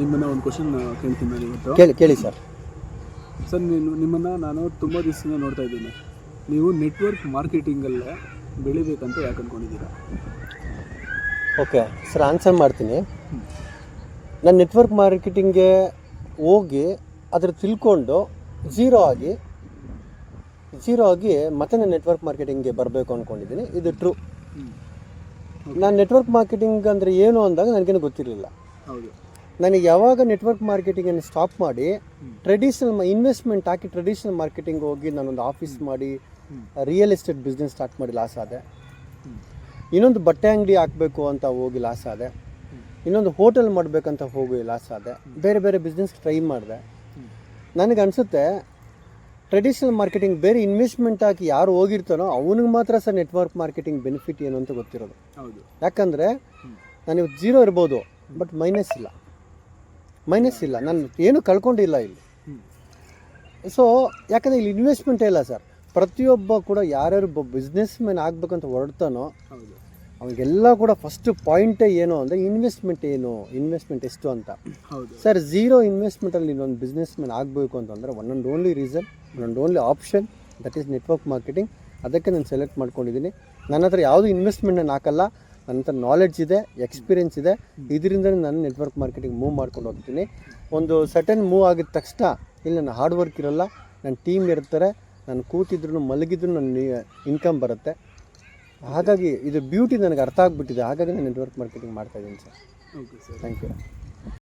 ನಿಮ್ಮನ್ನು ಒಂದು ಕ್ವಶನ್ ಕೇಳ್ತೀನಿ ನಾನು ಇವತ್ತು. ಕೇಳಿ ಸರ್. ಸರ್ ನಿಮ್ಮನ್ನು ನಾನು ತುಂಬ ದಿವಸದಿಂದ ನೋಡ್ತಾ ಇದ್ದೀನಿ. ನೀವು ನೆಟ್ವರ್ಕ್ ಮಾರ್ಕೆಟಿಂಗಲ್ಲೇ ಬೆಳಿಬೇಕಂತ ಯಾಕೆ ಅಂದ್ಕೊಂಡಿದ್ದೀರಾ? ಓಕೆ ಸರ್, ಆನ್ಸರ್ ಮಾಡ್ತೀನಿ. ನಾನು ನೆಟ್ವರ್ಕ್ ಮಾರ್ಕೆಟಿಂಗ್ಗೆ ಹೋಗಿ ಅದ್ರ ತಿಳ್ಕೊಂಡು ಝೀರೋ ಆಗಿ ಮತ್ತೆ ನಾನು ನೆಟ್ವರ್ಕ್ ಮಾರ್ಕೆಟಿಂಗ್ಗೆ ಬರಬೇಕು ಅಂದ್ಕೊಂಡಿದ್ದೀನಿ. ಇದು ಟ್ರೂ. ನಾನು ನೆಟ್ವರ್ಕ್ ಮಾರ್ಕೆಟಿಂಗ್ ಅಂದರೆ ಏನು ಅಂದಾಗ ನನಗೇನು ಗೊತ್ತಿರಲಿಲ್ಲ. ಹೌದು. ನನಗೆ ಯಾವಾಗ ನೆಟ್ವರ್ಕ್ ಮಾರ್ಕೆಟಿಂಗನ್ನು ಸ್ಟಾಪ್ ಮಾಡಿ ಟ್ರೆಡಿಷ್ನಲ್ ಇನ್ವೆಸ್ಟ್ಮೆಂಟ್ ಹಾಕಿ ಟ್ರೆಡಿಷ್ನಲ್ ಮಾರ್ಕೆಟಿಂಗ್ ಹೋಗಿ ನಾನೊಂದು ಆಫೀಸ್ ಮಾಡಿ ರಿಯಲ್ ಎಸ್ಟೇಟ್ ಬಿಸ್ನೆಸ್ ಸ್ಟಾರ್ಟ್ ಮಾಡಿ ಲಾಸ್ ಆದೆ. ಇನ್ನೊಂದು ಬಟ್ಟೆ ಅಂಗಡಿ ಹಾಕಬೇಕು ಅಂತ ಹೋಗಿ ಲಾಸ್ ಆದೆ. ಇನ್ನೊಂದು ಹೋಟೆಲ್ ಮಾಡಬೇಕಂತ ಹೋಗಿ ಲಾಸ್ ಆದೆ. ಬೇರೆ ಬೇರೆ ಬಿಸ್ನೆಸ್ ಟ್ರೈ ಮಾಡಿದೆ. ನನಗೆ ಅನಿಸುತ್ತೆ ಟ್ರೆಡಿಷ್ನಲ್ ಮಾರ್ಕೆಟಿಂಗ್ ಬೇರೆ ಇನ್ವೆಸ್ಟ್ಮೆಂಟ್ ಹಾಕಿ ಯಾರು ಹೋಗಿರ್ತಾನೋ ಅವನಿಗೆ ಮಾತ್ರ ಸರ್ ನೆಟ್ವರ್ಕ್ ಮಾರ್ಕೆಟಿಂಗ್ ಬೆನಿಫಿಟ್ ಏನು ಅಂತ ಗೊತ್ತಿರೋದು. ಹೌದು. ಯಾಕಂದರೆ ನಾನು ಇವತ್ತು ಝೀರೋ ಇರ್ಬೋದು, ಬಟ್ ಮೈನಸ್ ಇಲ್ಲ. ನಾನು ಏನೂ ಕಳ್ಕೊಂಡಿಲ್ಲ ಇಲ್ಲಿ. ಸೊ ಯಾಕಂದರೆ ಇಲ್ಲಿ ಇನ್ವೆಸ್ಟ್ಮೆಂಟೇ ಇಲ್ಲ ಸರ್. ಪ್ರತಿಯೊಬ್ಬ ಕೂಡ ಯಾರ್ಯಾರು ಬಿಸ್ನೆಸ್ ಮ್ಯಾನ್ ಆಗಬೇಕಂತ ಹೊರಡ್ತಾನೋ ಅವನಿಗೆಲ್ಲ ಕೂಡ ಫಸ್ಟ್ ಪಾಯಿಂಟೇ ಏನು ಅಂದರೆ ಇನ್ವೆಸ್ಟ್ಮೆಂಟ್ ಎಷ್ಟು ಅಂತ. ಸರ್, ಝೀರೋ ಇನ್ವೆಸ್ಟ್ಮೆಂಟಲ್ಲಿ ಇನ್ನೊಂದು ಬಿಸ್ನೆಸ್ ಮ್ಯಾನ್ ಆಗಬೇಕು ಅಂತಂದರೆ one and only reason, one and only option, that is network marketing. ಅದಕ್ಕೆ ನಾನು ಸೆಲೆಕ್ಟ್ ಮಾಡ್ಕೊಂಡಿದ್ದೀನಿ. ನನ್ನ ಹತ್ರ ಯಾವುದೂ ಇನ್ವೆಸ್ಟ್ಮೆಂಟ್ ನಾನು ಹಾಕಲ್ಲ. ನನ್ನ ಹತ್ರ ನಾಲೆಡ್ಜ್ ಇದೆ, ಎಕ್ಸ್ಪೀರಿಯೆನ್ಸ್ ಇದೆ. ಇದರಿಂದನೇ ನಾನು ನೆಟ್ವರ್ಕ್ ಮಾರ್ಕೆಟಿಂಗ್ ಮೂವ್ ಮಾಡ್ಕೊಂಡು ಹೋಗ್ತೀನಿ. ಒಂದು ಸಟನ್ ಮೂವ್ ಆಗಿದ ತಕ್ಷಣ ಇಲ್ಲಿ ನನ್ನ ಹಾರ್ಡ್ ವರ್ಕ್ ಇರೋಲ್ಲ, ನನ್ನ ಟೀಮ್ ಇರ್ತಾರೆ. ನಾನು ಕೂತಿದ್ರು ಮಲಗಿದ್ರು ನನ್ನ ಇನ್ಕಮ್ ಬರುತ್ತೆ. ಹಾಗಾಗಿ ಇದು ಬ್ಯೂಟಿ ನನಗೆ ಅರ್ಥ ಆಗಿಬಿಟ್ಟಿದೆ. ಹಾಗಾಗಿ ನಾನು ನೆಟ್ವರ್ಕ್ ಮಾರ್ಕೆಟಿಂಗ್ ಮಾಡ್ತಾಯಿದ್ದೀನಿ sir. Okay sir, thank you.